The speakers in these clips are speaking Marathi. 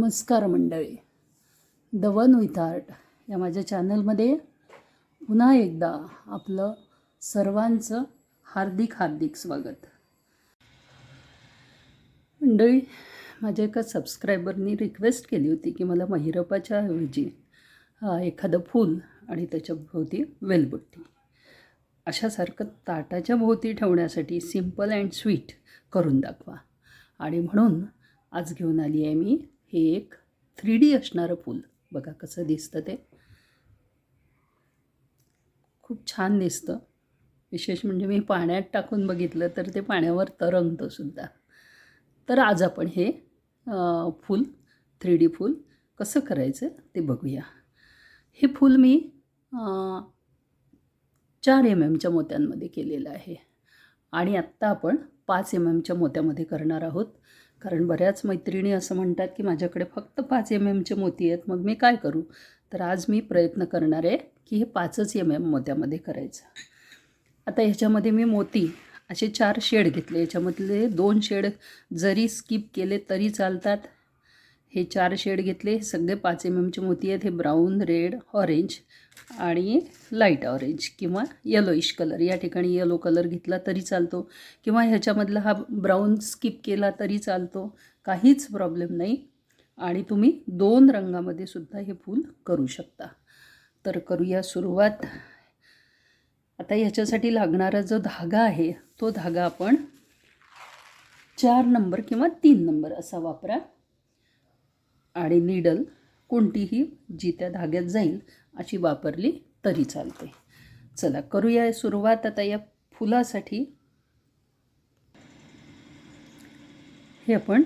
नमस्कार मंडळी, द वन विथ आर्ट या माझ्या चॅनलमध्ये पुन्हा एकदा आपलं सर्वांचं हार्दिक हार्दिक स्वागत. मंडळी, माझ्या एका सबस्क्रायबरनी रिक्वेस्ट केली होती की मला महिरपाच्या ऐवजी एखादं फूल आणि त्याच्या भोवती वेलबुट्टी अशासारखं ताटाच्या भोवती ठेवण्यासाठी सिम्पल अँड स्वीट करून दाखवा. आणि म्हणून आज घेऊन आली आहे मी हे एक 3D असणारं फूल. बघा कसं दिसतं ते, खूप छान दिसतं. विशेष म्हणजे मी पाण्यात टाकून बघितलं तर ते पाण्यावर तरंगतं सुद्धा. तर आज आपण हे फूल 3D फूल कसं करायचं ते बघूया. हे फूल मी 4 mmच्या मोत्यांमध्ये केलेलं आहे आणि आत्ता आपण 5 mmच्या मोत्यामध्ये करणार आहोत. कारण बऱ्याच मैत्रिणी असं म्हणतात की माझ्याकडे फक्त 5 mmचे मोती आहेत, मग मी काय करू. तर आज मी प्रयत्न करणार आहे की हे 5च mm मोत्यामध्ये करायचं. आता ह्याच्यामध्ये मी मोती असे 4 शेड घेतले. याच्यामधले 2 शेड जरी स्किप केले तरी चालतात. हे 4 शेड घेतले, सगळे 5 mmचे मोती आहेत. हे ब्राऊन, रेड, ऑरेंज आणि लाईट ऑरेंज किंवा येलोइश कलर. या ठिकाणी येलो कलर घेतला तरी चालतो किंवा ह्याच्यामधला हा ब्राऊन स्किप केला तरी चालतो, काहीच प्रॉब्लेम नाही. आणि तुम्ही 2 रंगामध्ये सुद्धा हे फूल करू शकता. तर करूया सुरुवात. आता ह्याच्यासाठी लागणारा जो धागा आहे तो धागा आपण 4 नंबर किंवा 3 नंबर असा वापरा. आणि नीडल कोणतीही जी त्या धाग्यात जाईल अशी वापरली तरी चालते. चला करूया सुरुवात. आता या फुलासाठी हे आपण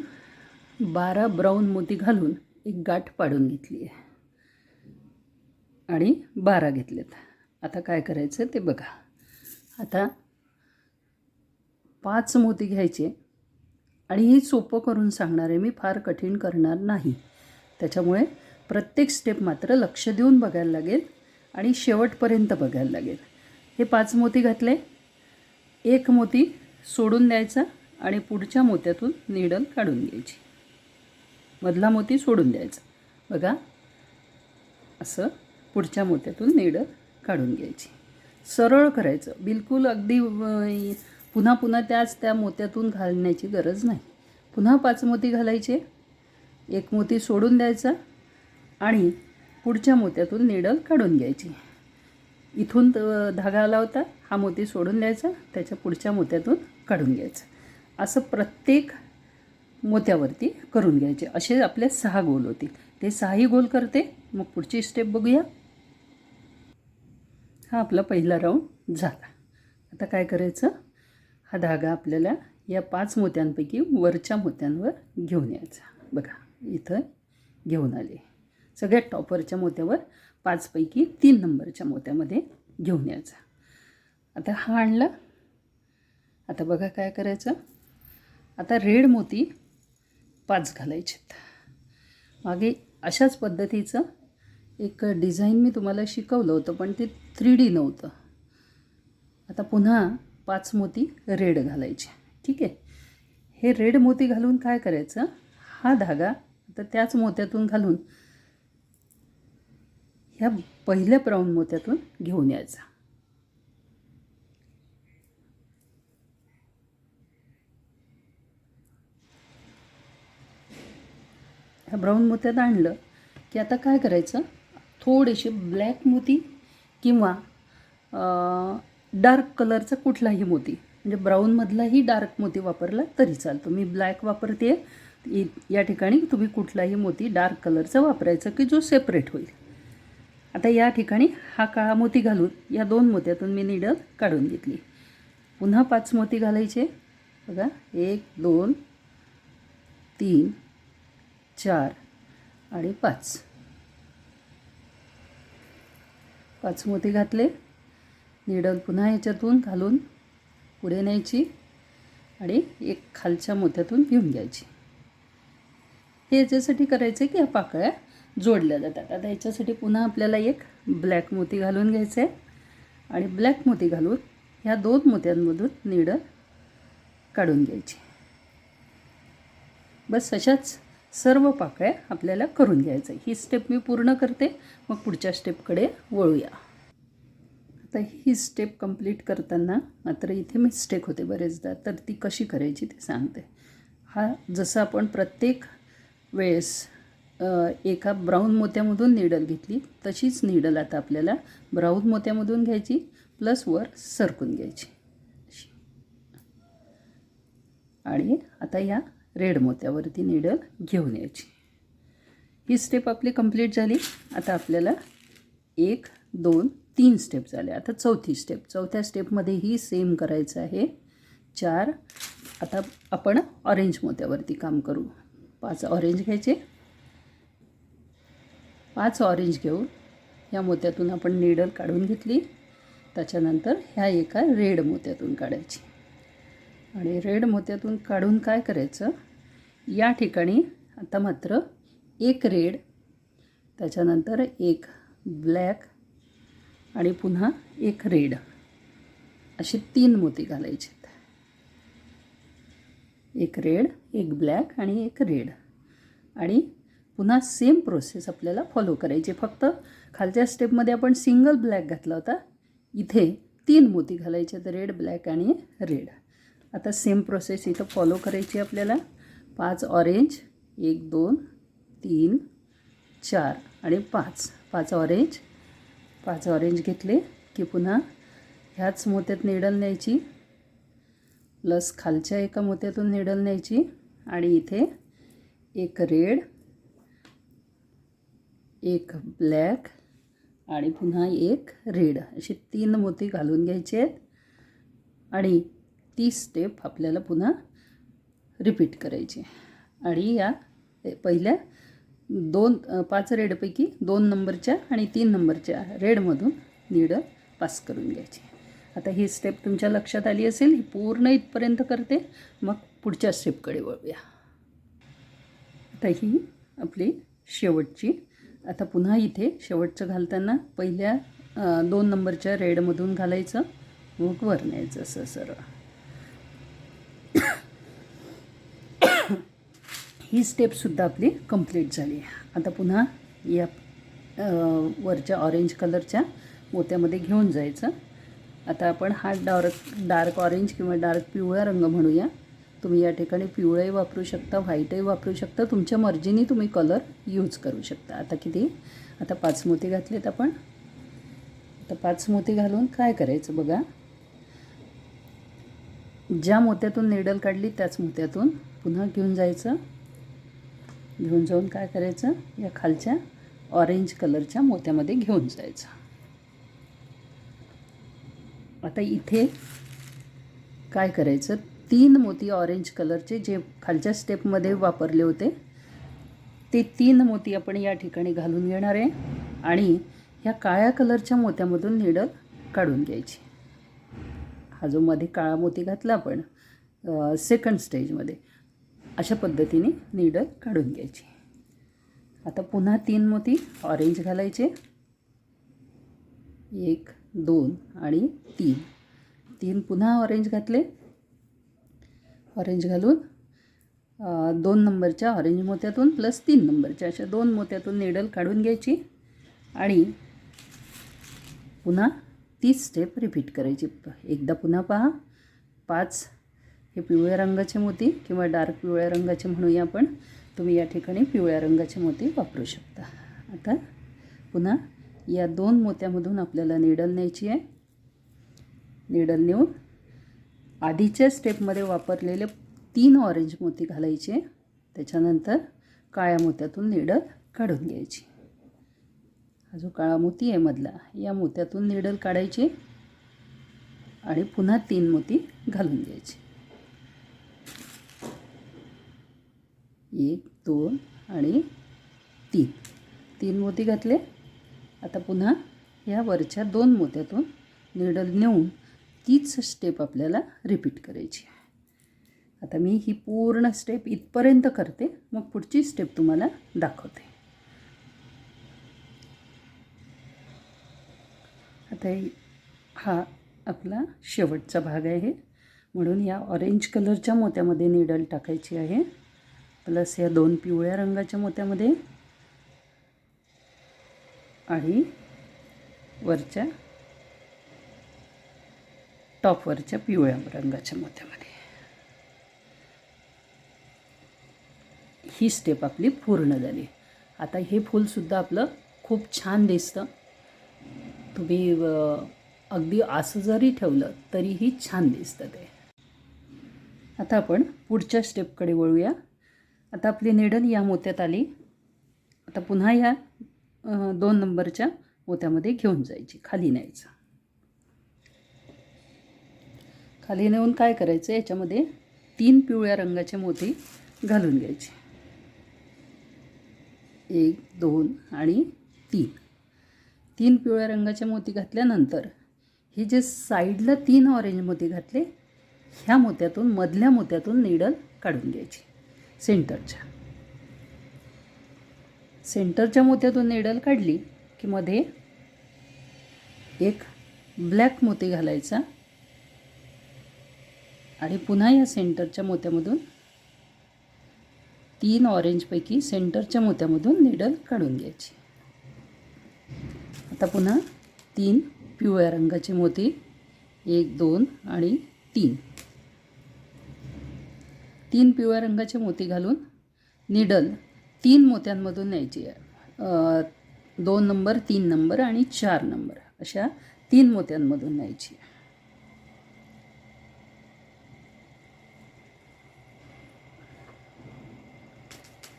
12 ब्राऊन मोती घालून एक गाठ पाडून घेतली आहे आणि 12 घेतलेत. आता काय करायचं ते बघा. आता 5 मोती घ्यायचे आणि हे सोपं करून सांगणार आहे मी, फार कठीण करणार नाही. त्याच्यामुळे प्रत्येक स्टेप मात्र लक्ष देऊन बघायला लागेल आणि शेवटपर्यंत बघायला लागेल. हे 5 मोती घातले, एक मोती सोडून द्यायचा आणि पुढच्या मोत्यातून नीडल काढून घ्यायची. मधला मोती सोडून द्यायचा. बघा असं पुढच्या मोत्यातून नीडल काढून घ्यायची. सरळ करायचं, बिलकुल अगदी पुन्हा पुन्हा त्या मोत्यातून घालण्याची गरज नाही. पुन्हा 5 मोती घालायचे, एक मोती सोडून द्यायचा आणि पुढच्या मोत्यातून नीडल काढून घ्यायची. इथून धागा लावता, हा मोती सोडून द्यायचा, त्याच्या पुढच्या मोत्यातून काढून घ्यायचं. असं प्रत्येक मोत्यावरती करून घ्यायचे. असे आपले 6 गोल होतील. ते 6ही गोल करते, मग पुढची स्टेप बघूया. हा आपला पहिला राऊंड झाला. आता काय करायचं, हा धागा आपल्याला या 5 मोत्यांपैकी वरच्या मोत्यांवर घेऊन यायचा. बघा इथं घेऊन आले. सगळ्यात टॉपवरच्या मोत्यावर 5 पैकी 3 नंबरच्या मोत्यामध्ये घेऊन यायचा. आता हा आणला. आता बघा काय करायचं. आता रेड मोती 5 घालायचेत. मागे अशाच पद्धतीचं एक डिझाईन मी तुम्हाला शिकवलं होतं, पण ते 3D नव्हतं. आता पुन्हा 5 मोती रेड घालायचे. ठीक आहे. हे रेड मोती घालून काय करायचं, हा धागा आता त्याच मोत्यातून घालून ह्या पहिल्या ब्राऊन मोत्यातून घेऊन यायचा. ह्या ब्राऊन मोत्यात आणलं की आता काय करायचं, थोडेसे ब्लॅक मोती किंवा डार्क कलरचा कुठलाही मोती, म्हणजे ब्राऊनमधलाही डार्क मोती वापरला तरी चालतो. मी ब्लॅक वापरते. या ठिकाणी तुम्ही कुठलाही मोती डार्क कलरचा वापरायचा की जो सेपरेट होईल. आता या ठिकाणी हा काळा मोती घालून या 2 मोत्यातून मी नीडल काढून घेतली. पुन्हा 5 मोती घालायचे. बघा 1 2 3 4 आणि 5. 5 मोती घातले. नीडल पुन्हा याच्यातून घालून पुढे न्यायची आणि एक खालच्या मोत्यातून घेऊन घ्यायची. हे याच्यासाठी करायचं की ह्या पाकळ्या जोडल्या जातात. आता याच्यासाठी पुन्हा आपल्याला एक ब्लॅक मोती घालून घ्यायचं आहे आणि ब्लॅक मोती घालून ह्या 2 मोत्यांमधून नीडल काढून घ्यायची. बस अशाच सर्व पाकळ्या आपल्याला करून घ्यायचं आहे. ही स्टेप मी पूर्ण करते, मग पुढच्या स्टेपकडे वळूया. आता ही स्टेप कंप्लीट करताना मात्र इथे मिस्टेक होते बरेचदा, तर ती कशी करायची ते सांगते. जसं आपण प्रत्येक वेळेस एका ब्राऊन मोत्यामधून नीडल घेतली, तशीच नीडल आता आपल्याला ब्राऊन मोत्यामधून घ्यायची प्लस वर सरकून घ्यायची आणि आता या रेड मोत्यावरती नीडल घेऊन यायची. ही स्टेप आपली कंप्लीट झाली. आता आपल्याला 1 2 3 स्टेप झाले. आता चौथी स्टेप. चौथ्या स्टेपमध्येही सेम करायचं आहे. 4. आता आपण ऑरेंज मोत्यावरती काम करू. 5 ऑरेंज घ्यायचे. 5 ऑरेंज घेऊन या मोत्यातून आपण नीडल काढून घेतली. त्याच्यानंतर ह्या एका रेड मोत्यातून काढायची आणि रेड मोत्यातून काढून काय करायचं, या ठिकाणी आता मात्र एक रेड, त्याच्यानंतर एक ब्लॅक आणि पुन्हा एक रेड, असे 3 मोती घालायचे. एक रेड, एक ब्लॅक आणि एक रेड. आणि पुन्हा सेम प्रोसेस आपल्याला फॉलो करायची. फक्त खालच्या स्टेपमध्ये आपण सिंगल ब्लॅक घातला होता, इथे 3 मोती घालायचे, तर रेड, ब्लॅक आणि रेड. आता सेम प्रोसेस इथं फॉलो करायची आपल्याला. 5 ऑरेंज, 1 2 3 4 आणि 5 ऑरेंज. 5 ऑरेंज घेतले की पुन्हा ह्याच मोत्यात नीडल न्यायची प्लस खालच्या एका मोत्यातून नीडल न्यायची आणि इथे एक रेड, एक ब्लॅक आणि पुन्हा एक रेड, असे 3 मोती घालून घ्यायचे आहेत. आणि ती स्टेप आपल्याला पुन्हा रिपीट करायची. आणि या पहिल्या 5 रेडपैकी 2 नंबरच्या आणि 3 नंबरच्या रेडमधून नीडल पास करून घ्यायची. आता ही स्टेप तुमच्या लक्षात आली असेल. ही पूर्ण इथपर्यंत करते, मग पुढच्या स्टेपकडे वळूया. आता ही आपली शेवटची. आता पुन्हा इथे शेवटचं घालताना पहिल्या 2 नंबरच्या रेडमधून घालायचं, मग वर न्यायचं असं सरळ. ही स्टेपसुद्धा आपली कंप्लीट झाली. आता पुन्हा या वरच्या ऑरेंज कलरच्या मोत्यामध्ये घेऊन जायचं. आता आपण हा डार्क ऑरेंज किंवा डार्क पिवळा रंग म्हणूया. तुम्ही या ठिकाणी पिवळाही वापरू शकता, व्हाईटही वापरू शकता, तुमच्या मर्जीने तुम्ही कलर यूज करू शकता. आता 5 मोती घातलेत आपण. आता 5 मोती घालून काय करायचं बघा, ज्या मोत्यातून नीडल काढली त्याच मोत्यातून पुन्हा घेऊन जायचं. घेऊन जाऊन काय करायचं, या खालच्या ऑरेंज कलरच्या मोत्यामध्ये घेऊन जायचं. आता इथे काय करायचं, 3 मोती ऑरेंज कलरचे जे खालच्या स्टेपमध्ये वापरले होते ते 3 मोती आपण या ठिकाणी घालून घेणार आहे आणि ह्या काळ्या कलरच्या मोत्यामधून नीडल काढून घ्यायची. हा जो मध्ये काळा मोती घातला आपण सेकंड स्टेजमध्ये, अशा पद्धतीने नीडल काढून घ्यायची. आता पुन्हा 3 मोती ऑरेंज घालायचे. 1 2 आणि 3 पुन्हा ऑरेंज घातले. ऑरेंज घालून 2 नंबरच्या ऑरेंज मोत्यातून प्लस 3 नंबरच्या अशा 2 मोत्यातून नीडल काढून घ्यायची आणि पुन्हा तीच स्टेप रिपीट करायची. एकदा पुन्हा पहा. 5 हे पिवळ्या रंगाचे मोती किंवा डार्क पिवळ्या रंगाचे म्हणूया आपण. तुम्ही या ठिकाणी पिवळ्या रंगाचे मोती वापरू शकता. आता पुन्हा या 2 मोत्यामधून आपल्याला नीडल न्यायची आहे. नीडल नेऊन आधीच्या स्टेपमध्ये वापरलेले 3 ऑरेंज मोती घालायचे. त्याच्यानंतर काळ्या मोत्यातून नीडल काढून घ्यायची. हा जो काळा मोती आहे मधला, या मोत्यातून नीडल काढायची आणि पुन्हा 3 मोती घालून घ्यायचे. 1 2 आणि 3 मोती घातले. आता पुन्हा या वरच्या 2 मोत्यातून नीडल नेऊन तीच स्टेप आपल्याला रिपीट करायची. आता मी ही पूर्ण स्टेप इथपर्यंत करते, मग पुढची स्टेप तुम्हाला दाखवते. आता हा आपला शेवटचा भाग आहे, म्हणून या ऑरेंज कलरच्या मोत्यामध्ये नीडल टाकायची आहे. प्लस या 2 पिवळ्या रंगाच्या मोत्यामध्ये आणि वरच्या टॉपवरच्या पिवळ्या रंगाच्या मोत्यामध्ये. ही स्टेप आपली पूर्ण झाली. आता हे फूलसुद्धा आपलं खूप छान दिसतं. तुम्ही अगदी असं जरी ठेवलं तरीही छान दिसतं ते. आता आपण पुढच्या स्टेपकडे वळूया. आता आपली निडल या मोत्यात आली. आता पुन्हा या 2 नंबरच्या मोत्यामध्ये घेऊन जायची, खाली न्यायचं. खाली नेऊन काय करायचं, याच्यामध्ये 3 पिवळ्या रंगाचे मोती घालून घ्यायचे. 1 2 आणि 3. 3 पिवळ्या रंगाचे मोती घातल्यानंतर हे जे साईडला 3 ऑरेंज मोती घातले, ह्या मोत्यातून मधल्या मोत्यातून निडल काढून घ्यायची. सेंटरच्या मोत्यातून निडल काढली की मध्ये एक ब्लॅक मोती घालायचा आणि पुन्हा या सेंटरच्या मोत्यामधून 3 ऑरेंजपैकी सेंटरच्या मोत्यामधून निडल काढून घ्यायची. आता पुन्हा 3 पिवळ्या रंगाचे मोती 1 2 आणि 3. 3 पिवळ्या रंगाचे मोती घालून निडल 3 मोत्यांमधून न्यायची आहे. 2 नंबर 3 नंबर आणि 4 नंबर अशा 3 मोत्यांमधून न्यायची.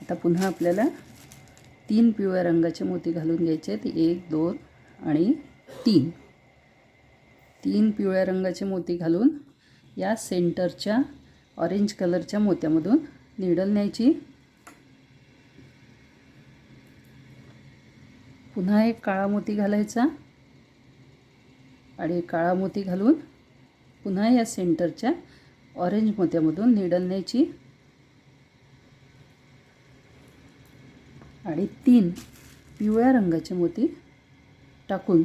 आता पुन्हा आपल्याला 3 पिवळ्या रंगाचे मोती घालून घ्यायचे आहेत. 1 2 आणि 3. 3 पिवळ्या रंगाचे मोती घालून या सेंटरच्या ऑरेंज कलरच्या मोत्यामधून निडल न्यायची. पुन्हा एक काळा मोती घालायचा आणि काळा मोती घालून पुन्हा या सेंटरच्या ऑरेंज मोत्यामधून निडल न्यायची आणि 3 पिवळ्या रंगाचे मोती टाकून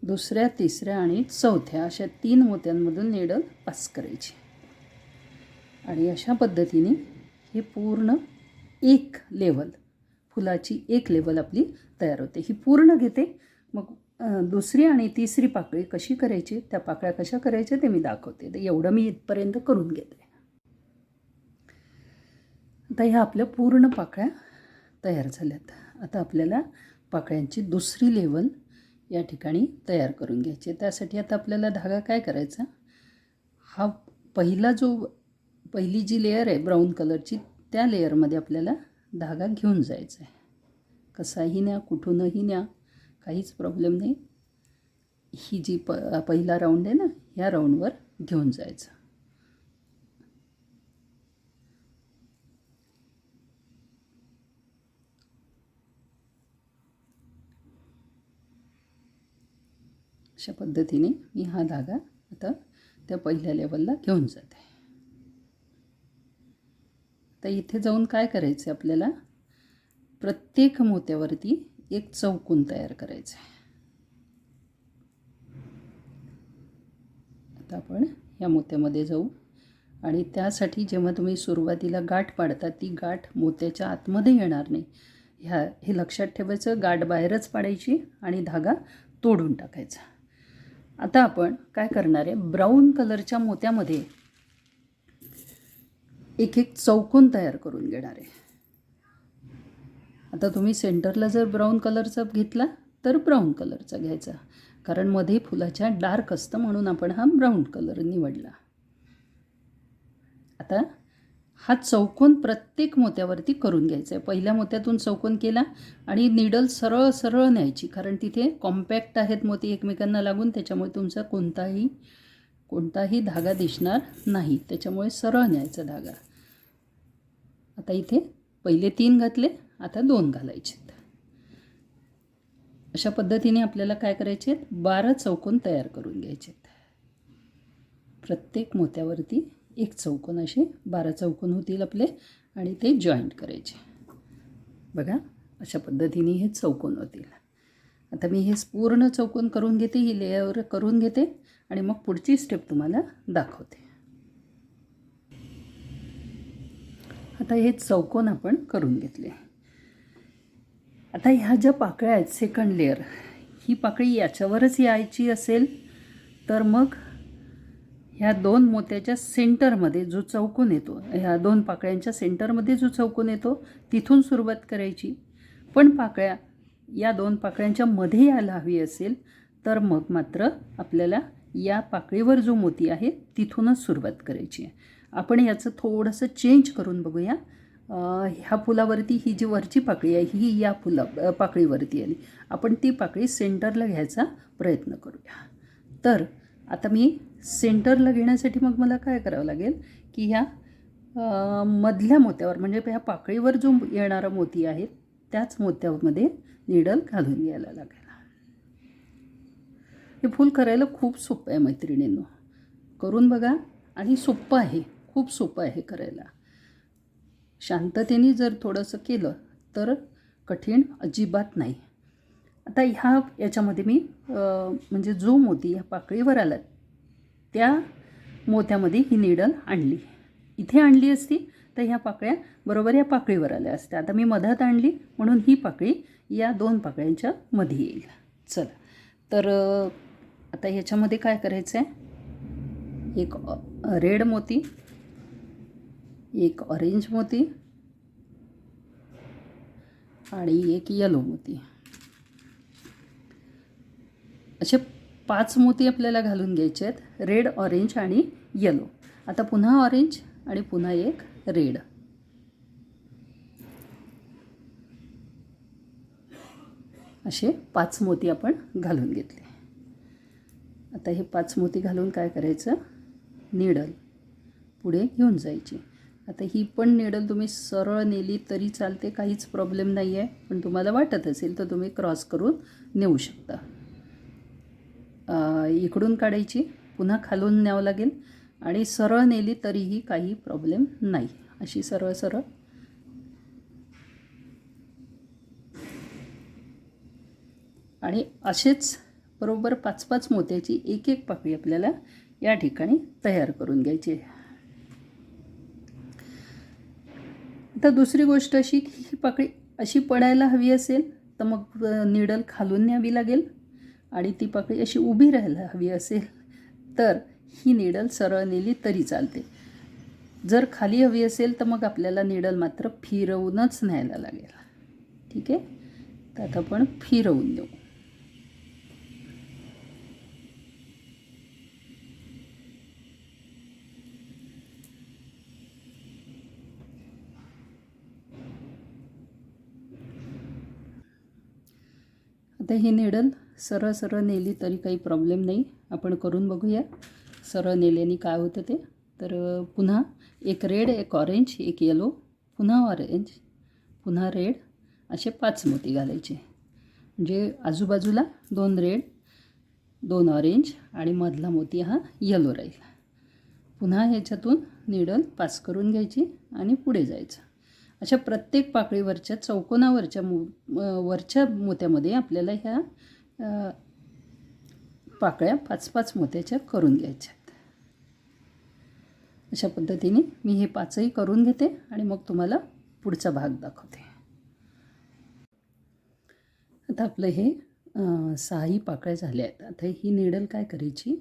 दुसऱ्या, तिसऱ्या आणि चौथ्या अशा 3 मोत्यांमधून निडल पास करायची. आणि अशा पद्धतीने हे पूर्ण एक लेवल, फुलाची एक लेवल आपली तयार होते. ही पूर्ण घेते. मग दुसरी आणि तिसरी पाकळी कशी करायची, त्या पाकळ्या कशा करायच्या ते मी दाखवते. तर एवढं मी इथपर्यंत करून घेते. आता ह्या आपल्या पूर्ण पाकळ्या तयार झाल्यात. आता आपल्याला पाकळ्यांची दुसरी लेवल या ठिकाणी तयार करून घ्यायची. त्यासाठी आता आपल्याला धागा काय करायचा, हा पहिली जी लेयर आहे ब्राऊन कलरची, त्या लेअरमध्ये आपल्याला धागा घेऊन जायचा आहे. कसाही न्या, कुठूनही न्या, काहीच प्रॉब्लेम नाही. ही जी पहिला राऊंड आहे ना, ह्या राऊंडवर घेऊन जायचं. अशा पद्धतीने मी हा धागा आता त्या पहिल्या लेवलला घेऊन जाते. तर इथे जाऊन काय करायचं आहे, आपल्याला प्रत्येक मोत्यावरती एक चौकोन तयार करायचा आहे. आता आपण या मोत्यामध्ये जाऊ आणि त्यासाठी जेव्हा तुम्ही सुरुवातीला गाठ पाडता, ती गाठ मोत्याच्या आतमध्ये येणार नाही. हे लक्षात ठेवायचं. गाठ बाहेरच पाडायची आणि धागा तोडून टाकायचा. आता आपण काय करणार आहे, ब्राऊन कलरच्या मोत्यामध्ये एक चौकोन तयार करून घेणार आहे. आता तुम्ही सेंटरला जर ब्राऊन कलरचा घेतला तर ब्राऊन कलरचा घ्यायचा, कारण मध्ये फुलाच्या डार्क असतं म्हणून आपण हा ब्राऊन कलर निवडला. आता हा चौकोन प्रत्येक मोत्यावरती करून घ्यायचा आहे. पहिल्या मोत्यातून चौकोन केला आणि निडल सरळ सरळ न्यायची, कारण तिथे कॉम्पॅक्ट आहेत मोती एकमेकांना लागून, त्याच्यामुळे तुमचा कोणताही धागा दिसणार नाही. त्याच्यामुळे सरळ न्यायचा धागा. आता इथे पहिले 3 घातले, आता 2 घालायचे. अशा पद्धतीने आपल्याला काय करायचे, 12 चौकोन तयार करून घ्यायचे. प्रत्येक मोत्यावरती एक चौकोन, असे 12 चौकोन होतील आपले आणि ते जॉईंट करायचे. बघा अशा पद्धतीने हे चौकोन होतील. आता मी हे पूर्ण चौकोन करून घेते, ही लेअर करून घेते आणि मग पुढची स्टेप तुम्हाला दाखवते. आता हे चौकोन आपण करून घेतले. आता ह्या ज्या पाकळ्या आहेत सेकंड लेअर, ही पाकळी याच्यावरच यायची असेल तर मग ह्या दोन मोत्याच्या सेंटरमध्ये जो चौकोन येतो, ह्या दोन पाकळ्यांच्या सेंटरमध्ये जो चौकोन येतो तिथून सुरुवात करायची. पण पाकळ्या या दोन पाकळ्यांच्या मध्ये यायला हवी असेल तर मग मात्र आपल्याला या पाकळीवर जो मोती आहे तिथूनच सुरुवात करायची आहे. आपण याचं थोडंसं चेंज करून बघूया. ह्या फुलावरती ही जी वरची पाकळी आहे ही या पाकळीवरती आली. आपण ती पाकळी सेंटरला घ्यायचा प्रयत्न करूया. तर आता मी सेंटरला घेण्यासाठी मग मला काय करावं लागेल की ह्या मधल्या मोत्यावर म्हणजे ह्या पाकळीवर जो येणारा मोती आहे त्याच मोत्यामध्ये नीडल घालून घ्यायला लागेल. हे फूल करायला खूप सोपं आहे मैत्रिणींनो, करून बघा. आणि सोपं आहे, खूप सोपं आहे करायला. शांततेने जर थोडंसं केलं तर कठीण अजिबात नाही. आता याच्यामध्ये मी म्हणजे जो मोती ह्या पाकळीवर आला त्या मोत्यामध्ये ही नीडल आणली. इथे आणली असती तर ह्या पाकळ्या बरोबर या पाकळीवर आल्या असत्या. आता मी मधात आणली म्हणून ही पाकळी या दोन पाकळ्यांच्या मध्ये येईल. चला, तर आता ह्याच्यामध्ये काय करायचं आहे, एक रेड मोती, एक ऑरेंज मोती आणि एक येलो मोती, असे 5 मोती आपल्याला घालून घ्यायचे आहेत. रेड, ऑरेंज आणि येलो. आता पुन्हा ऑरेंज आणि पुन्हा एक रेड. असे 5 मोती आपण घालून घेतले. आता हे 5 मोती घालून काय करायचं, नीडल पुढे घेऊन जायची. आता ही पण नीडल तुम्ही सरळ नेली तरी चालते, काहीच प्रॉब्लेम नाही आहे. पण तुम्हाला वाटत असेल तर तुम्ही क्रॉस करून नेऊ शकता. इकडून काढायची, पुन्हा खालून न्यावं लागेल आणि सरळ नेली तरीही काही प्रॉब्लेम नाही. अशी सरळ सरळ आणि असेच बरोबर 5-5 मोत्याची एक एक पाकळी आपल्याला या ठिकाणी तयार करून घ्यायची. आता दुसरी गोष्ट अशी की ही पाकळी अशी पडायला हवी असेल तर मग नीडल खालून न्यावी लागेल आणि ती पाकळी अशी उभी राहायला हवी असेल तर ही नीडल सरळ नेली तरी चालते. जर खाली हवी असेल तर मग आपल्याला नीडल मात्र फिरवूनच न्यायला लागेल. ठीक आहे, तर आता आपण फिरवून देऊ. आता ही नीडल सरळ सरळ नेली तरी काही प्रॉब्लेम नाही. आपण करून बघूया सरळ नेल्याने काय होतं ते. तर पुन्हा एक रेड, एक ऑरेंज, एक येलो, पुन्हा ऑरेंज, पुन्हा रेड, असे 5 मोती घालायचे. म्हणजे आजूबाजूला 2 रेड, 2 ऑरेंज आणि मधला मोती हा येलो राहील. पुन्हा ह्याच्यातून नीडल पास करून घ्यायची आणि पुढे जायचं. अशा प्रत्येक पाकळीवरच्या चौकोनावरच्या वरच्या मोत्यामध्ये आपल्याला ह्या पाकळ्या 5-5 मोत्याच्या करून घ्यायच्या. अशा पद्धतीने मी हे 5ही करून घेते आणि मग तुम्हाला पुढचा भाग दाखवते. आता आपलं हे 6ही पाकळ्या झाल्या आहेत. आता ही नीडल काय करायची,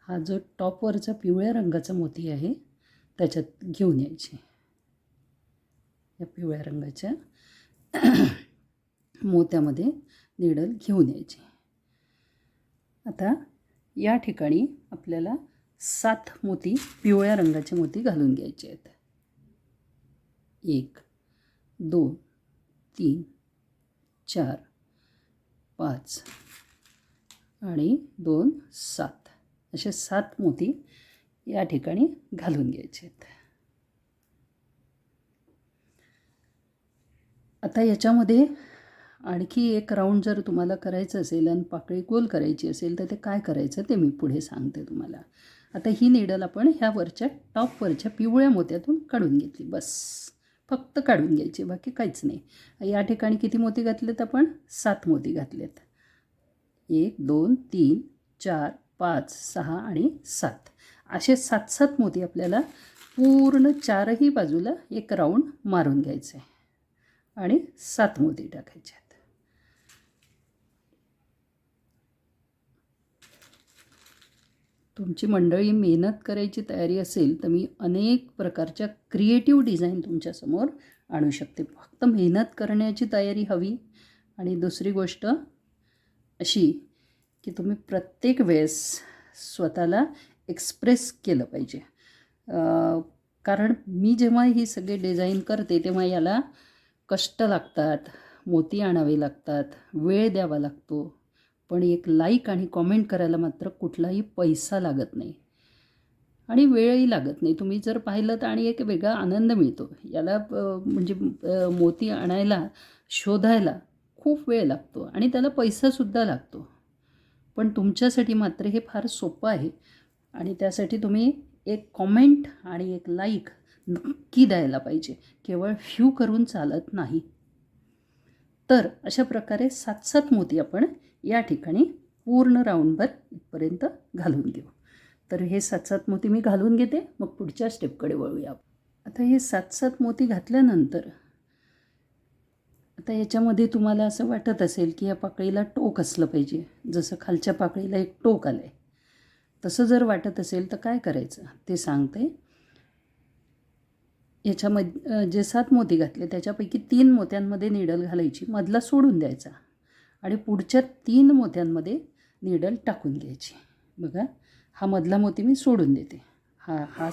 हा जो टॉपवरचा पिवळ्या रंगाचा मोती आहे त्याच्यात घेऊन यायची. या पिवळ्या रंगाच्या मोत्यामध्ये नीडल घेऊन यायची. आता या ठिकाणी आपल्याला 7 मोती, पिवळ्या रंगाचे मोती घालून घ्यायचे आहेत. 1, 2, 3, 4, 5 आणि 2, 7 असे 7 मोती या ठिकाणी घालून घ्यायचे आहेत. आता याच्यामध्ये आणखी एक राऊंड जर तुम्हाला करायचं असेल आणि पाकळी गोल करायची असेल तर ते काय करायचं ते मी पुढे सांगते तुम्हाला. आता ही नीडल आपण ह्या वरच्या टॉपवरच्या पिवळ्या मोत्यातून काढून घेतली. बस फक्त काढून घ्यायची, बाकी काहीच नाही. या ठिकाणी किती मोती घातलेत आपण, 7 मोती घातलेत. 1, 2, 3, 4, 5, 6 आणि 7 असे 7-7 मोती आपल्याला पूर्ण चारही बाजूला एक राऊंड मारून घ्यायचं आहे आणि 7 मोती टाकायचे आहेत. तुमची मंडळी मेहनत करायची तयारी असेल तर मी अनेक प्रकारच्या क्रिएटिव्ह डिझाईन तुमच्यासमोर आणू शकते. फक्त मेहनत करण्याची तयारी हवी. आणि दुसरी गोष्ट अशी की तुम्ही प्रत्येक वेळेस स्वतःला एक्सप्रेस केलं पाहिजे. कारण मी जेव्हा ही सगळे डिझाईन करते तेव्हा याला कष्ट लागतात, मोती आणावे लागतात, वेळ द्यावा लागतो. पण एक लाईक आणि कॉमेंट करायला मात्र कुठलाही पैसा लागत नाही आणि वेळही लागत नाही. तुम्ही जर पाहिलं तर आणि एक वेगळा आनंद मिळतो. याला म्हणजे मोती आणायला, शोधायला खूप वेळ लागतो आणि त्याला पैसासुद्धा लागतो. पण तुमच्यासाठी मात्र हे फार सोपं आहे आणि त्यासाठी तुम्ही एक कॉमेंट आणि एक लाईक नक्की द्यायला पाहिजे. केवळ व्ह्यू करून चालत नाही. तर अशा प्रकारे 7-7 मोती आपण या ठिकाणी पूर्ण राऊंडभर इथपर्यंत घालून घेऊ. तर हे 7-7 मोती मी घालून घेते, मग पुढच्या स्टेपकडे वळूया. आता हे 7-7 मोती घातल्यानंतर आता याच्यामध्ये तुम्हाला असं वाटत असेल की या पाकळीला टोक असलं पाहिजे, जसं खालच्या पाकळीला एक टोक आलं आहे. तसं जर वाटत असेल तर काय करायचं ते सांगते. याच्यामध्ये जे 7 मोती घातले त्याच्यापैकी 3 मोत्यांमध्ये निडल घालायची, मधला सोडून द्यायचा आणि पुढच्या 3 मोत्यांमध्ये निडल टाकून घ्यायची. बघा, हा मधला मोती मी सोडून देते. हा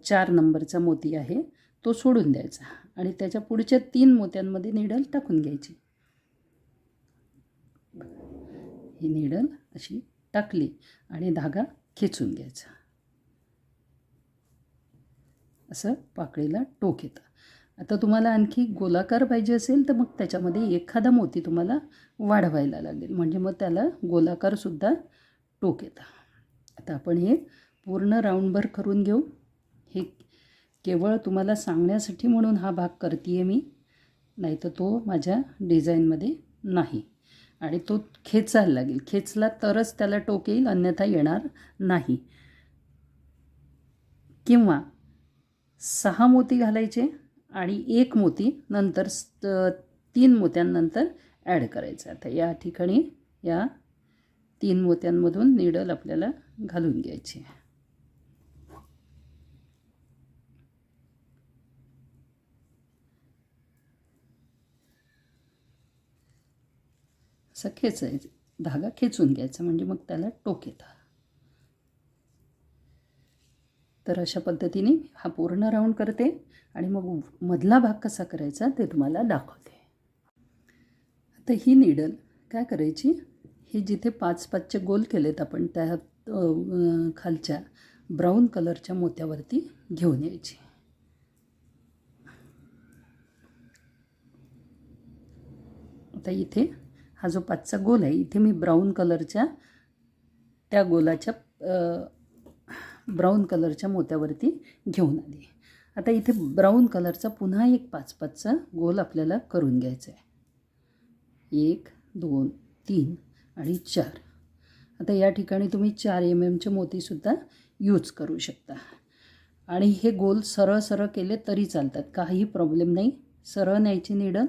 4 नंबरचा मोती आहे, तो सोडून द्यायचा आणि त्याच्या पुढच्या 3 मोत्यांमध्ये निडल टाकून घ्यायची. ही निडल अशी टाकली आणि धागा खेचून घ्यायचा. असं पाकळीला टोक येतं. आता तुम्हाला आणखी गोलाकार पाहिजे असेल तर मग त्याच्यामध्ये एखादा मोती तुम्हाला वाढवायला लागेल, म्हणजे मग त्याला गोलाकारसुद्धा टोक येतं. आता आपण हे पूर्ण राऊंडभर करून घेऊ. हे केवळ तुम्हाला सांगण्यासाठी म्हणून हा भाग करते आहे मी, नाही तर तो माझ्या डिझाईनमध्ये नाही आणि तो खेचायला लागेल. खेचला तरच त्याला टोक येईल, अन्यथा येणार नाही. किंवा 6 मोती घालायचे आणि 1 मोती नंतर 3 मोत्यांनंतर ॲड करायचं. आता या ठिकाणी या 3 मोत्यांमधून निडल आपल्याला घालून घ्यायची. असं खेचायचं, धागा खेचून घ्यायचा म्हणजे मग त्याला टोक येतं. तर अशा पद्धतीने हा पूर्ण राऊंड करते आणि मग मधला भाग कसा करायचा ते तुम्हाला दाखवते. आता ही निडल काय करायची, हे जिथे 5-5चे गोल केलेत आपण त्या खालच्या ब्राऊन कलरच्या मोत्यावरती घेऊन यायची. आता इथे हा जो 5चा गोल आहे, इथे मी ब्राऊन कलरच्या त्या गोलाच्या ब्राऊन कलरच्या मोत्यावरती घेऊन आली. आता इथे ब्राऊन कलरचा पुन्हा एक 5-5चा गोल आपल्याला करून घ्यायचा आहे. 1, 2, 3 आणि 4. आता या ठिकाणी तुम्ही 4 mmचे मोतीसुद्धा यूज करू शकता आणि हे गोल सरळ सरळ केले तरी चालतात, काही प्रॉब्लेम नाही. सरळ न्यायची निडल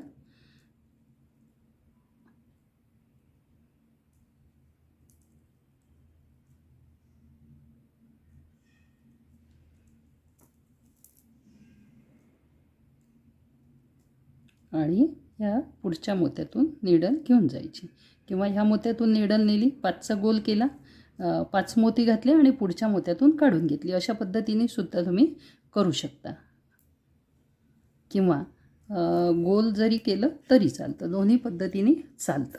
आणि ह्या पुढच्या मोत्यातून निडल घेऊन जायची, किंवा ह्या मोत्यातून निडल नेली, 5चा गोल केला, 5 मोती घातले आणि पुढच्या मोत्यातून काढून घेतली. अशा पद्धतीने सुद्धा तुम्ही करू शकता, किंवा गोल जरी केलं तरी चालतं. दोन्ही पद्धतीने चालतं.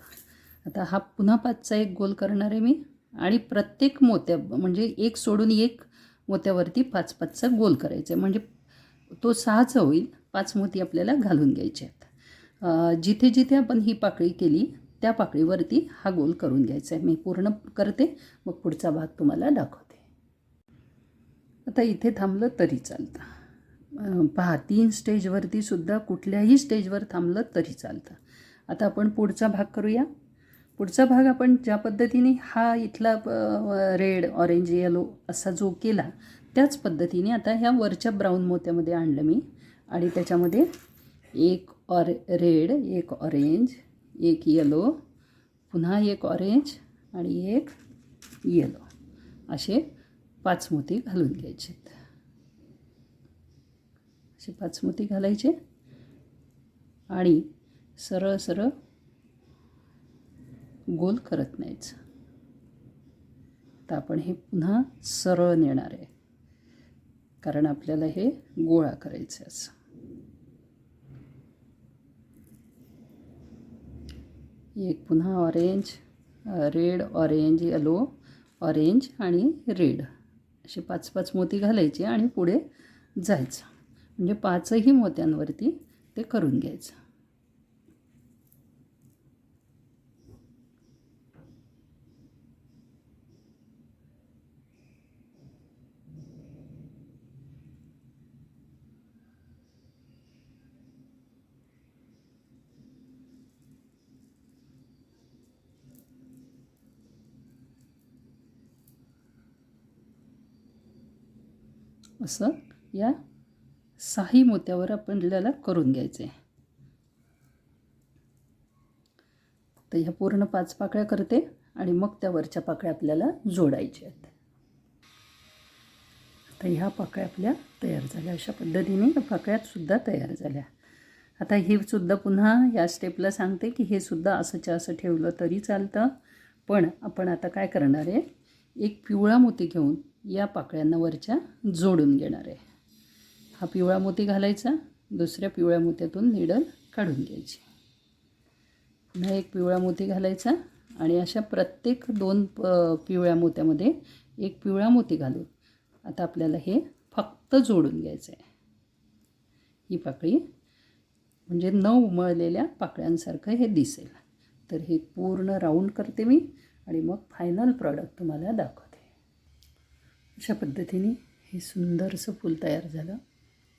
आता हा पुन्हा 5चा एक गोल करणार आहे मी आणि प्रत्येक मोत्या म्हणजे एक सोडून एक मोत्यावरती 5-5चा गोल करायचा आहे, म्हणजे तो 6चा होईल. 5 मोती आपल्याला घालून घ्यायचे आहेत. जिथे जिथे आपण ही पाकळी केली त्या पाकळीवरती हा गोल करून घ्यायचा आहे. मी पूर्ण करते, मग पुढचा भाग तुम्हाला दाखवते. आता इथे थांबलं तरी चालतं. पहा, 3 स्टेजवरती सुद्धा कुठल्याही स्टेजवर थांबलं तरी चालतं. आता आपण पुढचा भाग करूया. पुढचा भाग आपण ज्या पद्धतीने हा इथला रेड, ऑरेंज, येलो असा जो केला त्याच पद्धतीने आता ह्या वरच्या ब्राऊन मोत्यामध्ये आणलं मी आणि त्याच्यामध्ये एक रेड, एक ऑरेंज, एक येलो, पुन्हा एक ऑरेंज आणि एक येलो असे 5 मोती घालून घ्यायचे. असे 5 मोती घालायचे आणि सरळ सरळ गोल करत न्यायचं. तर आपण हे पुन्हा सरळ नेणार आहे कारण आपल्याला हे गोळा करायचं आहे. असं एक पुन्हा orange, red, orange, yellow, orange आणि रेड असे 5-5 मोती घालायचे आणि पुढे जायचं. म्हणजे 5ही मोत्यांवरती ते करून घ्यायचं. असं या 6ही मोत्यावर आपल्याला करून घ्यायचं आहे. तर ह्या पूर्ण 5 पाकळ्या करते आणि मग त्या वरच्या पाकळ्या आपल्याला जोडायच्या आहेत. तर ह्या पाकळ्या आपल्या तयार झाल्या. अशा पद्धतीने या पाकळ्यासुद्धा तयार झाल्या. आता हे सुद्धा पुन्हा या स्टेपला सांगते की हे सुद्धा असंच्या असं ठेवलं तरी चालतं. पण आपण आता काय करणार आहे, एक पिवळा मोती घेऊन या पाकळ्यांना वरच्या जोडून घेणार आहे. हा पिवळा मोती घालायचा, दुसऱ्या पिवळ्या मोत्यातून निडल काढून घ्यायची, पुन्हा एक पिवळा मोती घालायचा आणि अशा प्रत्येक 2 पिवळ्या मोत्यामध्ये एक पिवळा मोती घालून आता आपल्याला हे फक्त जोडून घ्यायचं आहे. ही पाकळी म्हणजे 9 उमळलेल्या पाकळ्यांसारखं हे दिसेल. तर हे पूर्ण राऊंड करते मी आणि मग फायनल प्रॉडक्ट तुम्हाला दाखवते. अशा पद्धतीने हे सुंदरसं फूल तयार झालं.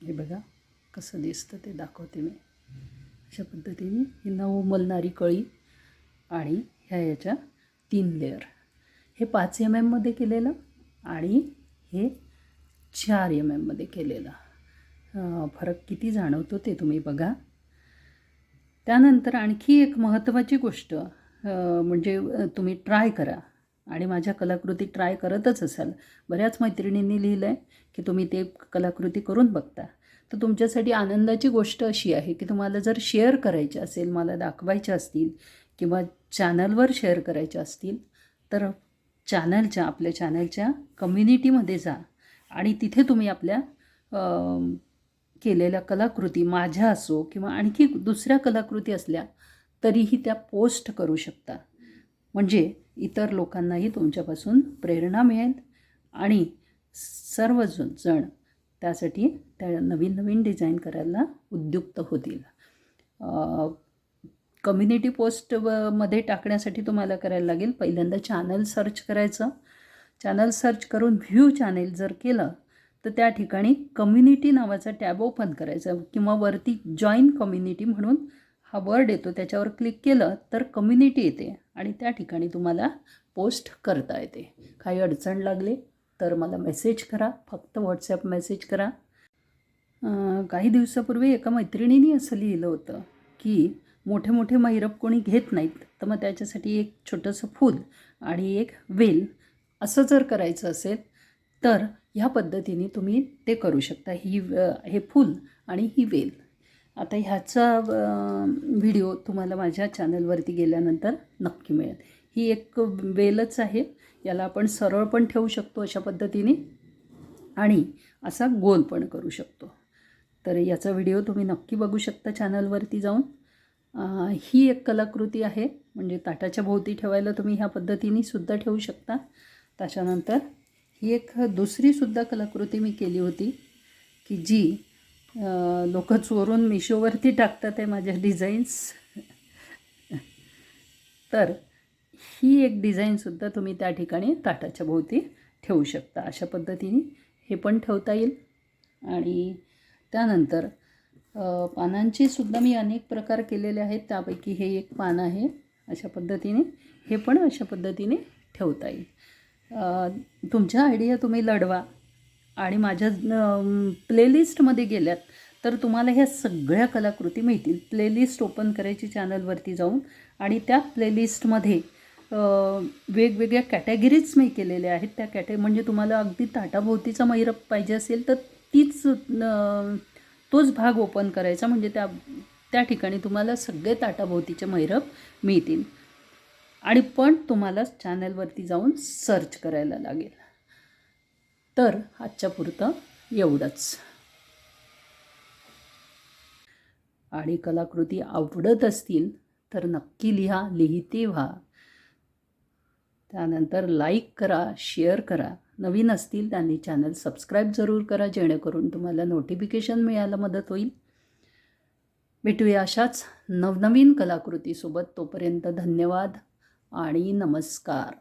हे बघा कसं दिसतं ते दाखवते मी. अशा पद्धतीने ही 9 उमलणारी कळी आणि ह्याच्या 3 लेअर. हे 5 mm मध्ये केलेलं आणि हे 4 mm मध्ये केलेलं. फरक किती जाणवतो ते तुम्ही बघा. त्यानंतर आणखी एक महत्त्वाची गोष्ट म्हणजे तुम्ही ट्राय करा आणि माझ्या कलाकृती ट्राय करतच असाल. बऱ्याच मैत्रिणींनी लिहिलं आहे की तुम्ही ते कलाकृती करून बघता. तर तुमच्यासाठी आनंदाची गोष्ट अशी आहे की तुम्हाला जर शेअर करायचे असेल, मला दाखवायचे असतील किंवा चॅनलवर शेअर करायचे असतील तर आपल्या चॅनलच्या कम्युनिटीमध्ये जा आणि तिथे तुम्ही आपल्या केलेल्या कलाकृती माझ्या असो किंवा आणखी दुसऱ्या कलाकृती असल्या तरीही त्या पोस्ट करू शकता. म्हणजे इतर लोकांनाही तुमच्यापासून प्रेरणा मिळेल आणि सर्वजण त्यासाठी त्या नवीन नवीन डिझाईन करायला उद्युक्त होतील. कम्युनिटी पोस्टमध्ये टाकण्यासाठी तुम्हाला करायला लागेल, पहिल्यांदा चॅनल सर्च करायचं. चॅनल सर्च करून व्ह्यू चॅनल जर केलं तर त्या ठिकाणी कम्युनिटी नावाचा टॅब ओपन करायचा किंवा वरती जॉईन कम्युनिटी म्हणून हा वर्ड येतो, त्याच्यावर क्लिक केलं तर कम्युनिटी येते आणि त्या ठिकाणी तुम्हाला पोस्ट करता येते. काही अडचण लागली तर मला मेसेज करा, फक्त व्हॉट्सॲप मेसेज करा. काही दिवसापूर्वी एका मैत्रिणीने असं लिहिलं होतं की मोठे मोठे मैरप कोणी घेत नाहीत, तर मग त्याच्यासाठी एक छोटंसं फूल आणि एक वेल असं जर करायचं असेल तर ह्या पद्धतीने तुम्ही ते करू शकता. हे फूल आणि ही वेल. आता ह्याचा व्हिडिओ तुम्हाला माझ्या चॅनलवरती गेल्यानंतर नक्की मिळेल. ही एक वेलच आहे, याला आपण सरळ पण ठेवू शकतो अशा पद्धतीने आणि असा गोल पण करू शकतो. तर याचा व्हिडिओ तुम्ही नक्की बघू शकता चॅनलवरती जाऊन. ही एक कलाकृती आहे, म्हणजे ताटाच्या भोवती ठेवायला तुम्ही ह्या पद्धतीने सुद्धा ठेवू शकता. त्याच्यानंतर ही एक दुसरीसुद्धा कलाकृती मी केली होती की जी लोक चोरून मिशोवरती टाकतात आहे माझ्या डिझाईन्स. तर ही एक डिझाईनसुद्धा तुम्ही त्या ठिकाणी ताटाच्या भोवती ठेवू शकता. अशा पद्धतीने हे पण ठेवता येईल. आणि त्यानंतर पानांचे सुद्धा मी अनेक प्रकार केलेले आहेत, त्यापैकी हे एक पान आहे. अशा पद्धतीने हे पण अशा पद्धतीने ठेवता येईल. तुमच्या आयडिया तुम्ही लढवा आणि माझ्या प्लेलिस्टमध्ये गेल्यात तर तुम्हाला ह्या सगळ्या कलाकृती मिळतील. प्लेलिस्ट ओपन करायची चॅनलवरती जाऊन आणि त्या प्लेलिस्टमध्ये वेगवेगळ्या कॅटेगरीज मी केलेल्या आहेत. त्या म्हणजे तुम्हाला अगदी ताटाभोवतीचा मैरप पाहिजे असेल तर तोच भाग ओपन करायचा, म्हणजे त्या ठिकाणी तुम्हाला सगळे ताटाभोवतीचे मैरप मिळतील. आणि पण तुम्हाला चॅनलवरती जाऊन सर्च करायला लागेल. तर आजच्या पुरतं एवढंच. आणि कलाकृती आवडत असतील तर नक्की लिहा, लिहिते व्हा. त्यानंतर लाईक करा, शेअर करा. नवीन असतील त्यांनी चॅनल सबस्क्राईब जरूर करा, जेणेकरून तुम्हाला नोटिफिकेशन मिळायला मदत होईल. भेटूया अशाच नवनवीन कलाकृतीसोबत. तोपर्यंत धन्यवाद आणि नमस्कार.